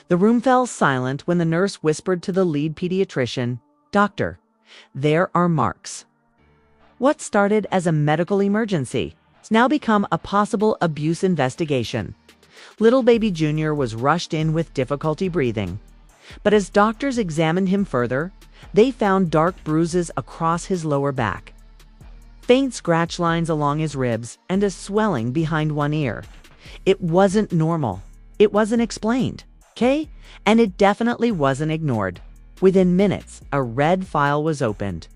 The room fell silent when the nurse whispered to the lead pediatrician, "Doctor, there are marks." What started as a medical emergency has now become a possible abuse investigation. Little baby Junior was rushed in with difficulty breathing. But as doctors examined him further, they found dark bruises across his lower back, faint scratch lines along his ribs, and a swelling behind one ear. It wasn't normal. It wasn't explained, okay? And it definitely wasn't ignored. Within minutes, a red file was opened.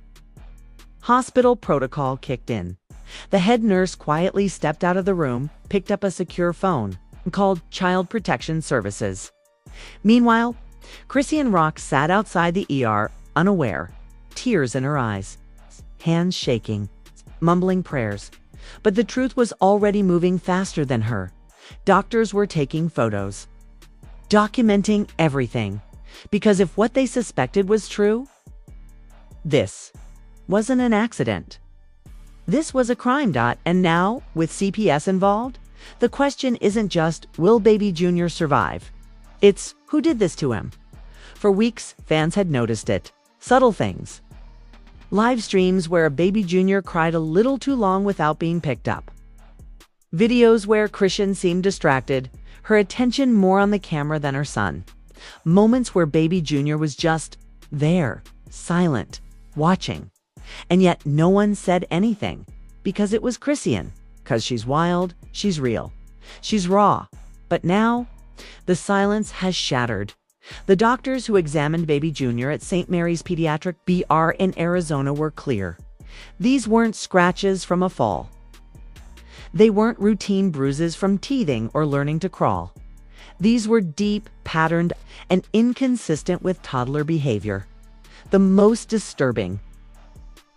Hospital protocol kicked in. The head nurse quietly stepped out of the room, picked up a secure phone, and called Child Protection Services. Meanwhile, Chrissy-Anne Rock sat outside the ER, unaware, tears in her eyes, hands shaking, mumbling prayers. But the truth was already moving faster than her. Doctors were taking photos, documenting everything, because if what they suspected was true, this wasn't an accident. This was a crime. And now, with CPS involved, the question isn't just, will baby Junior survive? It's, who did this to him? For weeks, fans had noticed it. Subtle things. Live streams where a baby Junior cried a little too long without being picked up. Videos where Christian seemed distracted, her attention more on the camera than her son. Moments where baby Junior was just there, silent, watching. And yet no one said anything, because it was Chrissy-Anne. Because she's wild, she's real, she's raw. But now, the silence has shattered. The doctors who examined baby Junior at St. Mary's Pediatric BR in Arizona were clear. These weren't scratches from a fall. They weren't routine bruises from teething or learning to crawl. These were deep, patterned, and inconsistent with toddler behavior. The most disturbing: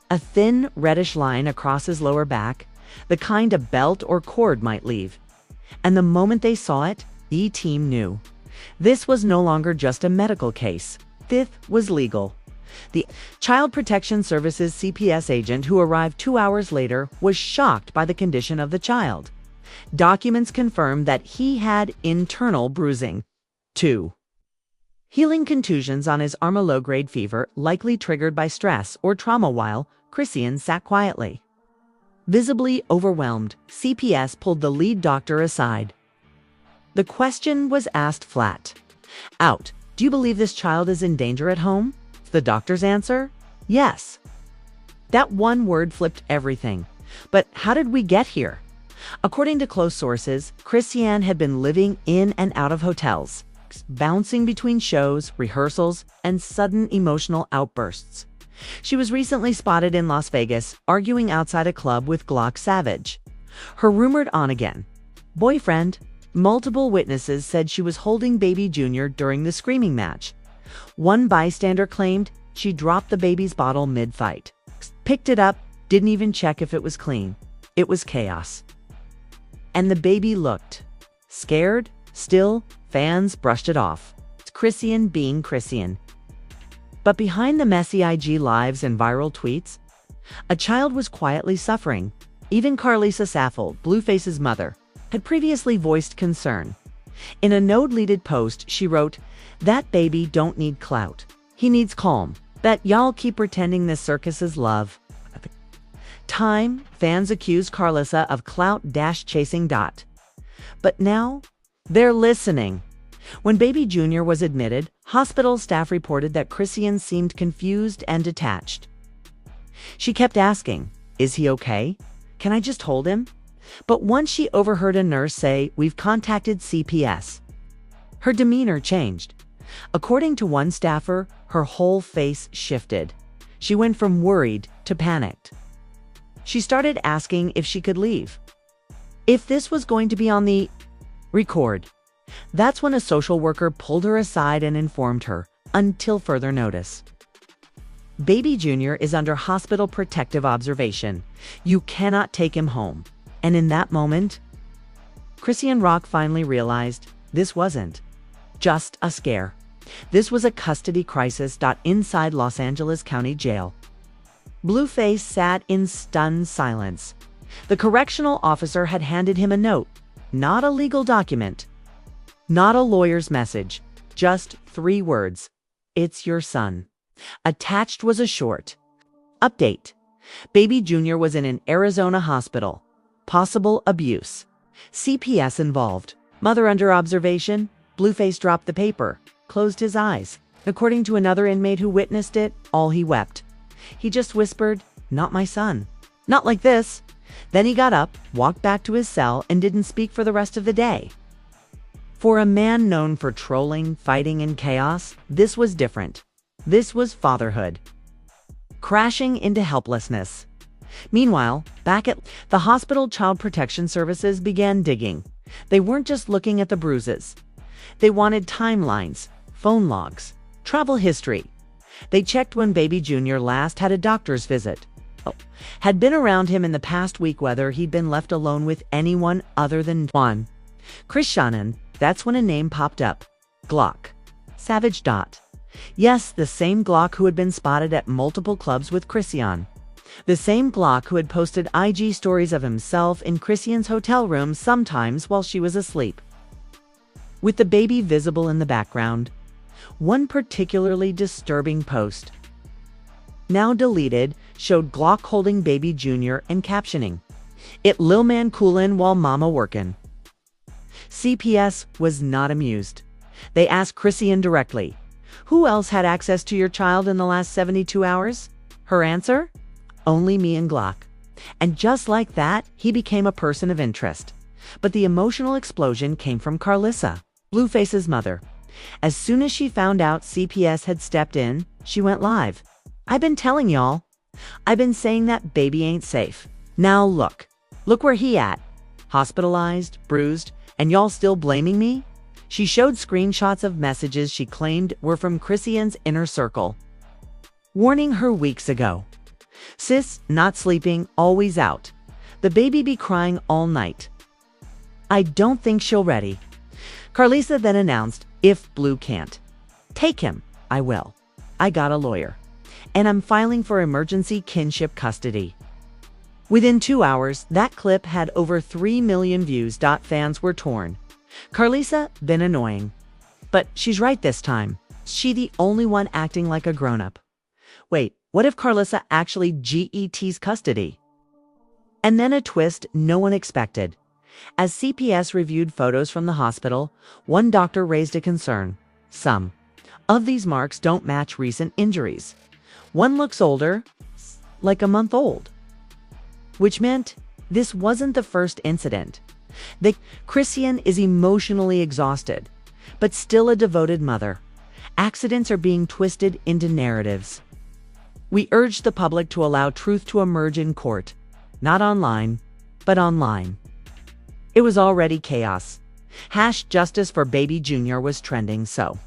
a thin, reddish line across his lower back, the kind a belt or cord might leave. And the moment they saw it, the team knew. This was no longer just a medical case. This was legal. The Child Protection Services CPS agent who arrived 2 hours later was shocked by the condition of the child. Documents confirmed that he had internal bruising. 2. Healing contusions on his arm, a low-grade fever, likely triggered by stress or trauma, while Chrissy-Anne sat quietly. Visibly overwhelmed, CPS pulled the lead doctor aside. The question was asked flat out. Do you believe this child is in danger at home? The doctor's answer? Yes. That one word flipped everything. But how did we get here? According to close sources, Chrissy-Anne had been living in and out of hotels, bouncing between shows, rehearsals, and sudden emotional outbursts. She was recently spotted in Las Vegas, arguing outside a club with Glock Savage, her rumored on-again boyfriend. Multiple witnesses said she was holding baby Junior during the screaming match. One bystander claimed she dropped the baby's bottle mid-fight, picked it up, didn't even check if it was clean. It was chaos. And the baby looked scared. Still, fans brushed it off. It's Chrissy-Anne being Chrissy-Anne. But behind the messy IG lives and viral tweets, a child was quietly suffering. Even Carlisa Saffold, Blueface's mother, had previously voiced concern. In a no-deleted post, she wrote, "That baby don't need clout. He needs calm. Bet y'all keep pretending this circus is love." At the time, fans accused Carlisa of clout-chasing. But now, they're listening. When baby Junior was admitted, hospital staff reported that Chrissy-Anne seemed confused and detached. She kept asking, "Is he okay? Can I just hold him?" But once she overheard a nurse say, "We've contacted CPS," her demeanor changed. According to one staffer, her whole face shifted. She went from worried to panicked. She started asking if she could leave, if this was going to be on the record. That's when a social worker pulled her aside and informed her, until further notice, baby Junior is under hospital protective observation. You cannot take him home. And in that moment, Chrissy-Anne Rock finally realized this wasn't just a scare. This was a custody crisis. Inside Los Angeles County Jail, Blueface sat in stunned silence. The correctional officer had handed him a note, not a legal document, not a lawyer's message, Just 3 words. It's your son. Attached was a short update. Baby Junior was in an Arizona hospital. Possible abuse. CPS involved. Mother under observation. Blueface dropped the paper, closed his eyes. According to another inmate who witnessed it, all he wept. He just whispered, "Not my son. Not like this." Then he got up, walked back to his cell, and didn't speak for the rest of the day. For a man known for trolling, fighting, and chaos, this was different. This was fatherhood. Crashing into helplessness. Meanwhile, back at the hospital, Child Protection Services began digging. They weren't just looking at the bruises. They wanted timelines, phone logs, travel history. They checked when Baby Junior last had a doctor's visit. Had been around him in the past week, whether he'd been left alone with anyone other than Juan. Chris Shannon, that's when a name popped up. Glock. Savage. Yes, the same Glock who had been spotted at multiple clubs with Chrisean. The same Glock who had posted IG stories of himself in Chrisean's hotel room sometimes while she was asleep. With the baby visible in the background. One particularly disturbing post, now deleted, showed Glock holding Baby Junior and captioning, "It lil man coolin' while mama workin'." CPS was not amused. They asked Chrisean directly, "Who else had access to your child in the last 72 hours? Her answer? "Only me and Glock." And just like that, he became a person of interest. But the emotional explosion came from Carlissa, Blueface's mother. As soon as she found out CPS had stepped in, she went live. "I've been telling y'all. I've been saying that baby ain't safe. Now look. Look where he at. Hospitalized, bruised, and y'all still blaming me?" She showed screenshots of messages she claimed were from Chrisean's inner circle, warning her weeks ago. "Sis, not sleeping, always out. The baby be crying all night. I don't think she'll ready." Carlissa then announced, "If Blue can't take him, I will. I got a lawyer. And I'm filing for emergency kinship custody." Within 2 hours, that clip had over 3 million views. Fans were torn. Carlissa, been annoying. But she's right this time. Is she the only one acting like a grown-up? Wait, what if Carlissa actually gets custody? And then a twist no one expected. As CPS reviewed photos from the hospital, one doctor raised a concern. Some of these marks don't match recent injuries. One looks older, like a month old. Which meant this wasn't the first incident. Chrisean is emotionally exhausted, but still a devoted mother. Accidents are being twisted into narratives. We urge the public to allow truth to emerge in court, not online, but online. It was already chaos. #Justice for Baby Junior was trending, so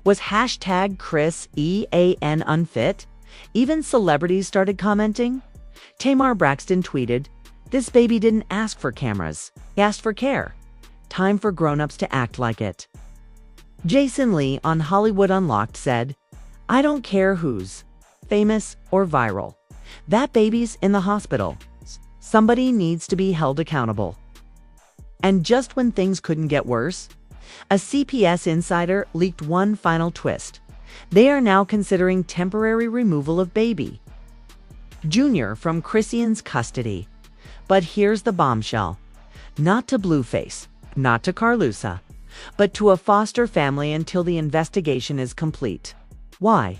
was #ChrisEAN unfit? Even celebrities started commenting. Tamar Braxton tweeted, "This baby didn't ask for cameras. He asked for care. Time for grown-ups to act like it." Jason Lee on Hollywood Unlocked said, "I don't care who's famous or viral. That baby's in the hospital. Somebody needs to be held accountable." And just when things couldn't get worse, a CPS insider leaked one final twist. They are now considering temporary removal of Baby Junior from Chrisean's custody. But here's the bombshell. Not to Blueface, not to Carlissa, but to a foster family until the investigation is complete. Why?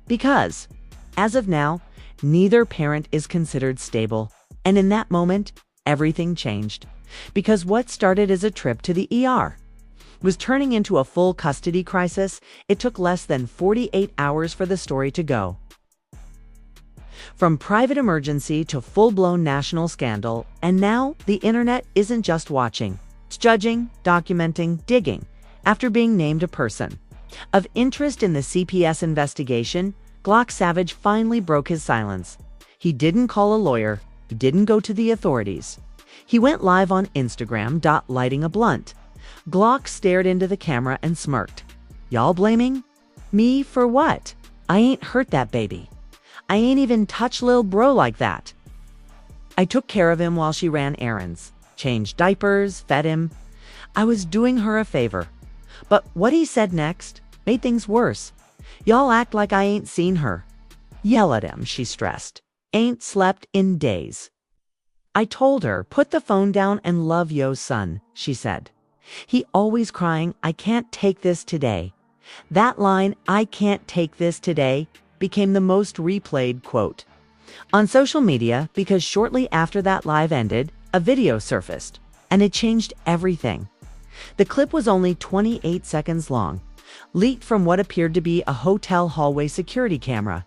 Because, as of now, neither parent is considered stable. And in that moment, everything changed. Because what started as a trip to the ER was turning into a full custody crisis. It took less than 48 hours for the story to go from private emergency to full-blown national scandal. And now the internet isn't just watching. It's judging, documenting, digging. After being named a person of interest in the CPS investigation, Glock Savage finally broke his silence. He didn't call a lawyer. He didn't go to the authorities. He went live on Instagram, lighting a blunt. Glock stared into the camera and smirked. "Y'all blaming me for what? I ain't hurt that baby. I ain't even touched lil bro like that. I took care of him while she ran errands, changed diapers, fed him. I was doing her a favor. But what he said next made things worse. Y'all act like I ain't seen her. Yell at him, she stressed. Ain't slept in days. I told her, put the phone down and love yo's son, she said. He always crying, I can't take this today. That line, I can't take this today, became the most replayed quote on social media because shortly after that live ended, a video surfaced, and it changed everything. The clip was only 28 seconds long, leaked from what appeared to be a hotel hallway security camera.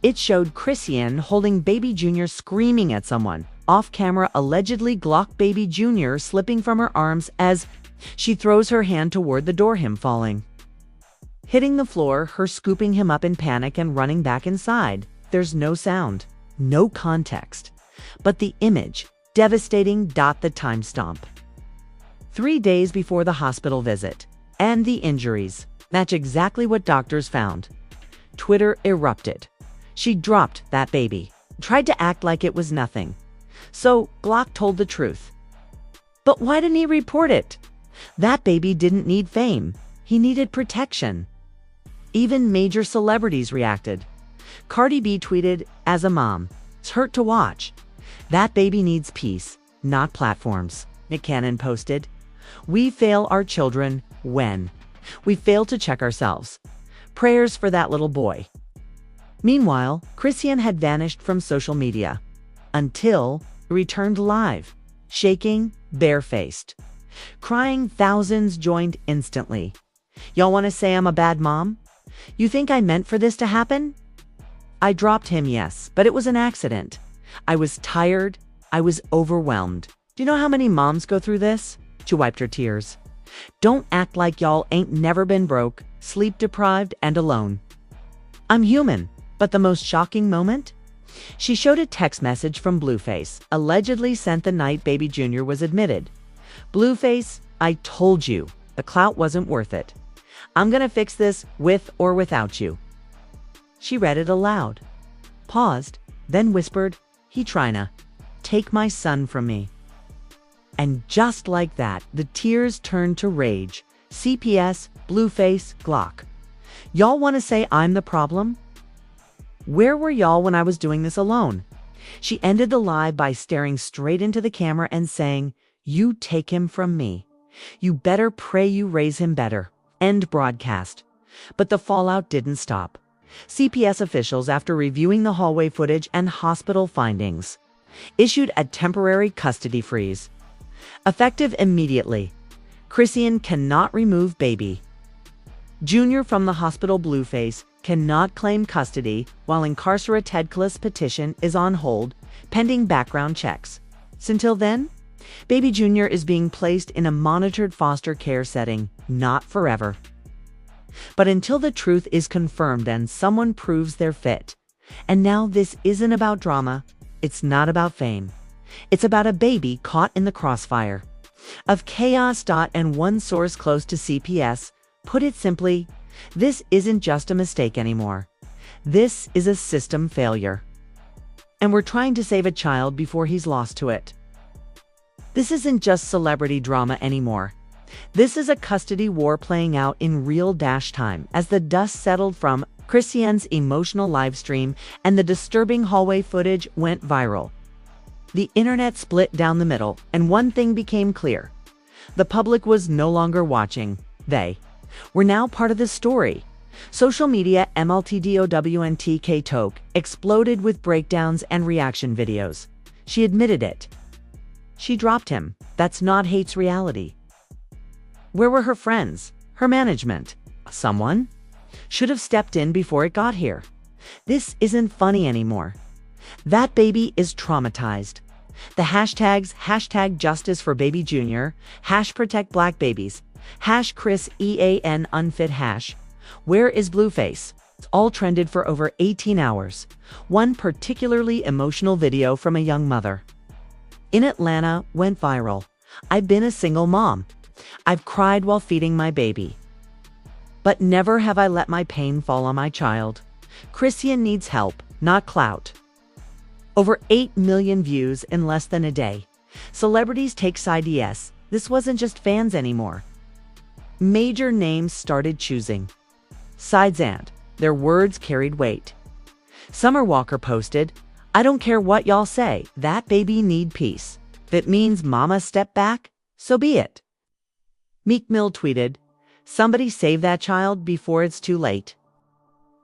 It showed Christian holding Baby Jr. screaming at someone. Off camera, allegedly Glock Baby Jr. slipping from her arms as she throws her hand toward the door, him falling. Hitting the floor, her scooping him up in panic and running back inside. There's no sound, no context, but the image, devastating. The timestamp. 3 days before the hospital visit, and the injuries match exactly what doctors found. Twitter erupted. She dropped that baby, tried to act like it was nothing. So Glock told the truth. But why didn't he report it? That baby didn't need fame. He needed protection. Even major celebrities reacted. Cardi B tweeted, as a mom, it's hurt to watch. That baby needs peace, not platforms. Nick Cannon posted, we fail our children when we fail to check ourselves. Prayers for that little boy. Meanwhile, Christian had vanished from social media until he returned live, shaking, barefaced. Crying, thousands joined instantly. Y'all want to say I'm a bad mom? You think I meant for this to happen? I dropped him, yes, but it was an accident. I was tired. I was overwhelmed. Do you know how many moms go through this? She wiped her tears. Don't act like y'all ain't never been broke, sleep deprived, and alone. I'm human, but the most shocking moment? She showed a text message from Blueface, allegedly sent the night Baby Jr. was admitted. Blueface, I told you, the clout wasn't worth it. I'm gonna fix this with or without you. She read it aloud, paused, then whispered, he tryna take my son from me. And just like that, the tears turned to rage. CPS, Blueface, Glock. Y'all want to say I'm the problem? Where were y'all when I was doing this alone? She ended the live by staring straight into the camera and saying, you take him from me. You better pray you raise him better. End broadcast. But the fallout didn't stop. CPS officials, after reviewing the hallway footage and hospital findings, issued a temporary custody freeze. Effective immediately. Christian cannot remove Baby Jr. from the hospital. Blueface cannot claim custody while incarcerated. Petition is on hold, pending background checks. Until then, Baby Jr. is being placed in a monitored foster care setting, not forever. But until the truth is confirmed and someone proves they're fit. And now this isn't about drama. It's not about fame. It's about a baby caught in the crossfire of chaos. And one source close to CPS put it simply, this isn't just a mistake anymore. This is a system failure. And we're trying to save a child before he's lost to it. This isn't just celebrity drama anymore. This is a custody war playing out in real time as the dust settled from Christian's emotional live stream and the disturbing hallway footage went viral. The internet split down the middle, and one thing became clear. The public was no longer watching. They were now part of the story. Social media MLTDOWNTK Toke exploded with breakdowns and reaction videos. She admitted it. She dropped him. That's not hate's reality. Where were her friends? Her management? Someone should have stepped in before it got here. This isn't funny anymore. That baby is traumatized. The hashtags, #justice for Baby Jr., #protect black babies, #Chris EAN unfit hash. Where is Blueface? It's all trended for over 18 hours. One particularly emotional video from a young mother in Atlanta went viral. I've been a single mom. I've cried while feeding my baby. But never have I let my pain fall on my child. Christian needs help, not clout. Over 8 million views in less than a day. Celebrities take side. Yes, this wasn't just fans anymore. Major names started choosing sides and their words carried weight. Summer Walker posted, "I don't care what y'all say, that baby need peace. If it means mama step back, so be it." Meek Mill tweeted, "Somebody save that child before it's too late."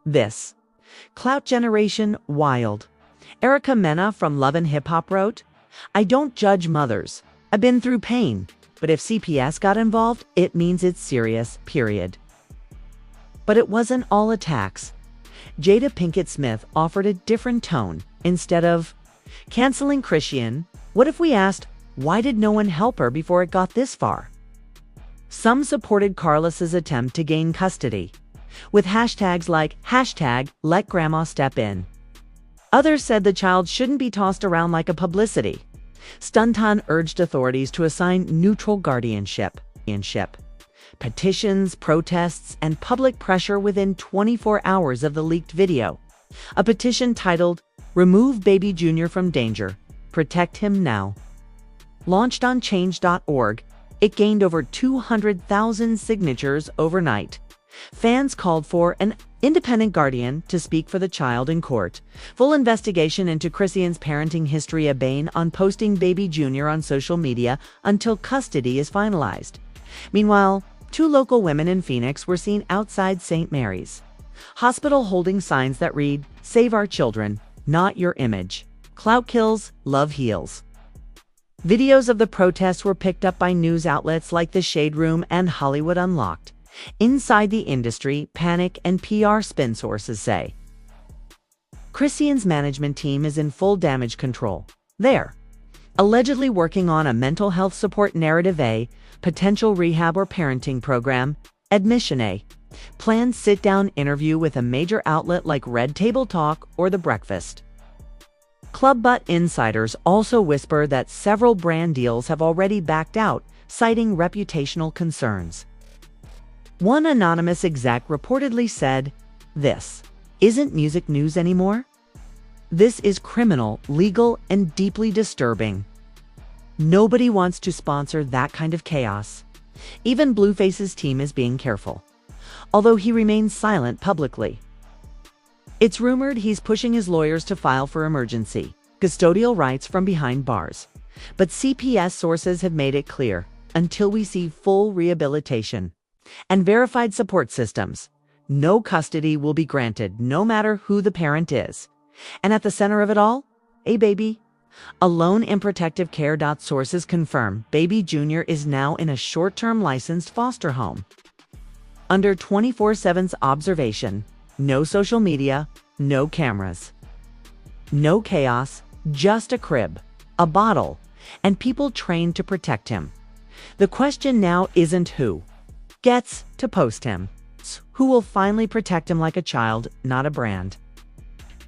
This clout generation wild. Erica Mena from Love and Hip Hop wrote, "I don't judge mothers. I've been through pain, but if CPS got involved, it means it's serious, period." But it wasn't all attacks. Jada Pinkett Smith offered a different tone. Instead of canceling Christian, what if we asked, why did no one help her before it got this far? Some supported Carlos's attempt to gain custody, with hashtags like #LetGrandmaStepIn. Others said the child shouldn't be tossed around like a publicity. Stunton urged authorities to assign neutral guardianship. Petitions, protests, and public pressure within 24 hours of the leaked video. A petition titled, "Remove Baby Jr. from Danger. Protect Him Now." Launched on change.org, it gained over 200,000 signatures overnight. Fans called for an independent guardian to speak for the child in court. Full investigation into Christian's parenting history a ban on posting Baby Jr. on social media until custody is finalized. Meanwhile, 2 local women in Phoenix were seen outside St. Mary's Hospital holding signs that read, "Save our children, not your image. Clout kills, love heals." Videos of the protests were picked up by news outlets like The Shade Room and Hollywood Unlocked. Inside the industry, panic and PR spin sources say Christian's management team is in full damage control. They're allegedly working on a mental health support narrative A, potential rehab or parenting program, admission A, planned sit-down interview with a major outlet like Red Table Talk or The Breakfast. Club Butt insiders also whisper that several brand deals have already backed out, citing reputational concerns. One anonymous exec reportedly said, "This isn't music news anymore. This is criminal, legal, and deeply disturbing. Nobody wants to sponsor that kind of chaos." Even Blueface's team is being careful, although he remains silent publicly. It's rumored he's pushing his lawyers to file for emergency custodial rights from behind bars. But CPS sources have made it clear, until we see full rehabilitation and verified support systems, no custody will be granted, no matter who the parent is. And at the center of it all, a baby. Alone in protective care. Sources confirm Baby Jr. is now in a short-term licensed foster home. Under 24/7's observation, no social media, no cameras. No chaos, just a crib, a bottle, and people trained to protect him. The question now isn't who gets to post him. It's who will finally protect him like a child, not a brand.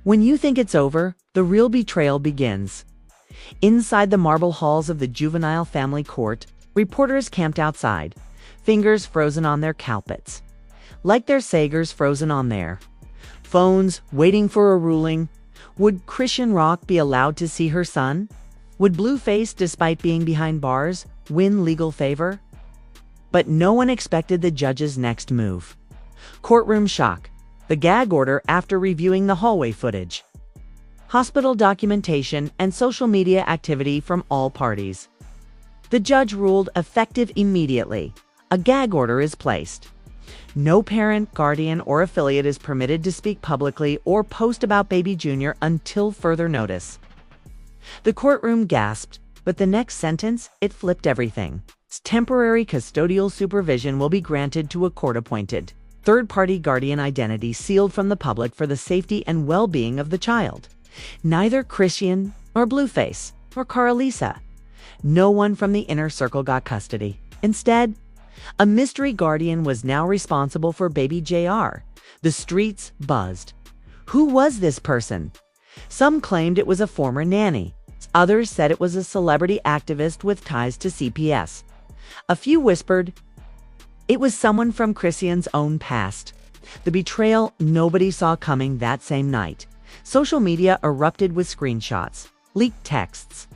When you think it's over, the real betrayal begins. Inside the marble halls of the juvenile family court, reporters camped outside, fingers frozen on their carpets, like their Sagers frozen on their phones, waiting for a ruling. Would Christian Rock be allowed to see her son? Would Blueface, despite being behind bars, win legal favor? But no one expected the judge's next move. Courtroom shock. The gag order after reviewing the hallway footage, hospital documentation, and social media activity from all parties. The judge ruled effective immediately. A gag order is placed. No parent, guardian, or affiliate is permitted to speak publicly or post about Baby Jr. until further notice. The courtroom gasped, but the next sentence, it flipped everything. Temporary custodial supervision will be granted to a court-appointed third-party guardian identity sealed from the public for the safety and well-being of the child. Neither Christian, nor Blueface, nor Carlisa. No one from the inner circle got custody. Instead, a mystery guardian was now responsible for baby JR. The streets buzzed. Who was this person? Some claimed it was a former nanny. Others said it was a celebrity activist with ties to CPS. A few whispered it was someone from Christian's own past. The betrayal nobody saw coming that same night. Social media erupted with screenshots, leaked texts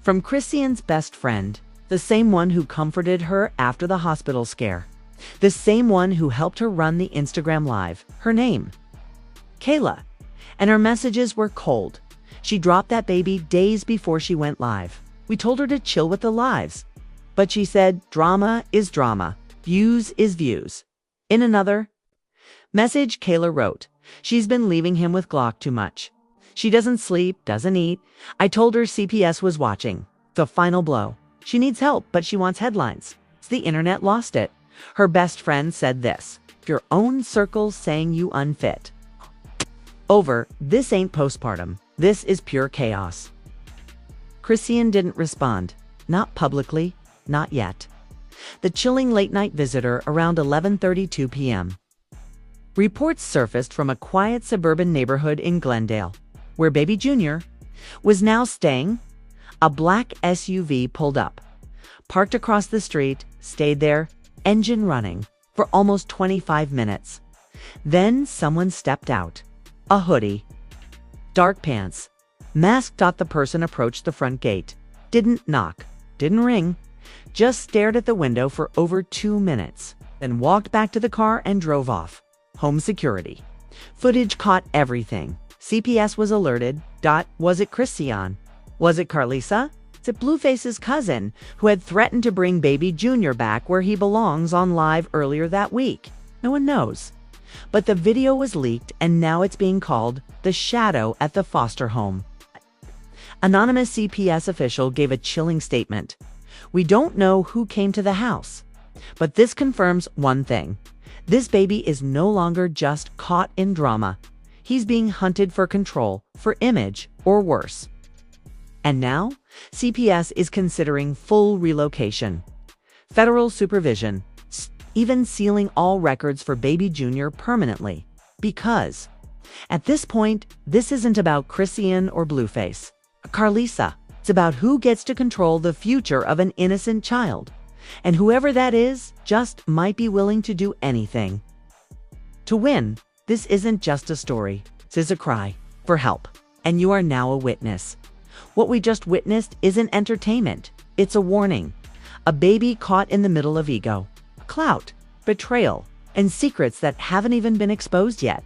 from Christian's best friend, The same one who comforted her after the hospital scare. The same one who helped her run the Instagram Live. Her name, Kayla. And her messages were cold. She dropped that baby days before she went live. We told her to chill with the lives. But she said, drama is drama. Views is views. In another message, Kayla wrote, she's been leaving him with Glock too much. She doesn't sleep, doesn't eat. I told her CPS was watching. The final blow. She needs help, but she wants headlines. The internet lost it. Her best friend said this, your own circle's saying you unfit. Over, this ain't postpartum. This is pure chaos. Christian didn't respond. Not publicly, not yet. The chilling late-night visitor around 11:32 p.m. Reports surfaced from a quiet suburban neighborhood in Glendale, where Baby Jr. was now staying. A black SUV pulled up, parked across the street, stayed there, engine running, for almost 25 minutes. Then someone stepped out. A hoodie, dark pants, mask. The person approached the front gate, didn't knock, didn't ring, just stared at the window for over 2 minutes, then walked back to the car and drove off. Home security footage caught everything. CPS was alerted. Was it Christian? Was it Carlisa? Is it Blueface's cousin, who had threatened to bring Baby Jr. back where he belongs on live earlier that week? No one knows. But the video was leaked, and now it's being called the shadow at the foster home. Anonymous CPS official gave a chilling statement. We don't know who came to the house, but this confirms one thing. This baby is no longer just caught in drama. He's being hunted for control, for image, or worse. And now, CPS is considering full relocation, federal supervision, even sealing all records for Baby Jr. permanently. Because, at this point, this isn't about Christian or Blueface, Carlisa. It's about who gets to control the future of an innocent child. And whoever that is just might be willing to do anything to win. This isn't just a story. This is a cry for help. And you are now a witness. What we just witnessed isn't entertainment. It's a warning. A baby caught in the middle of ego, clout, betrayal, and secrets that haven't even been exposed yet.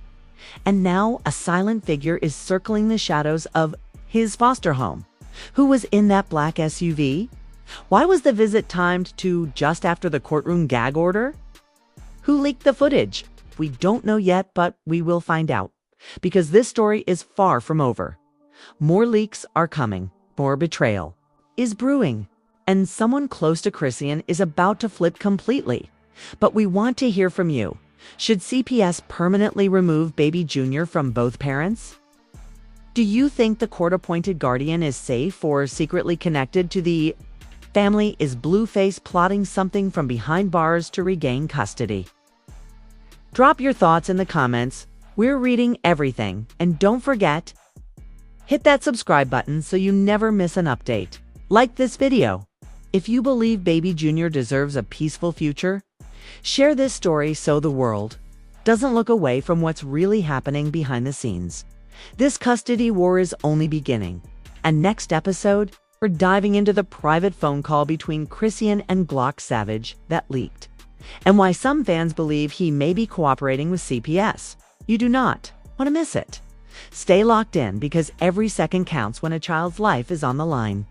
And now a silent figure is circling the shadows of his foster home. Who was in that black SUV? Why was the visit timed to just after the courtroom gag order? Who leaked the footage? We don't know yet, but we will find out. Because this story is far from over. More leaks are coming. More betrayal is brewing. And someone close to Christian is about to flip completely. But we want to hear from you. Should CPS permanently remove Baby Jr. from both parents? Do you think the court-appointed guardian is safe or secretly connected to the family? Is Blueface plotting something from behind bars to regain custody? Drop your thoughts in the comments. We're reading everything. And don't forget, hit that subscribe button so you never miss an update. Like this video. If you believe Baby Jr. deserves a peaceful future, share this story so the world doesn't look away from what's really happening behind the scenes. This custody war is only beginning. And next episode, we're diving into the private phone call between Christian and Glock Savage that leaked, and why some fans believe he may be cooperating with CPS. You do not want to miss it. Stay locked in because every second counts when a child's life is on the line.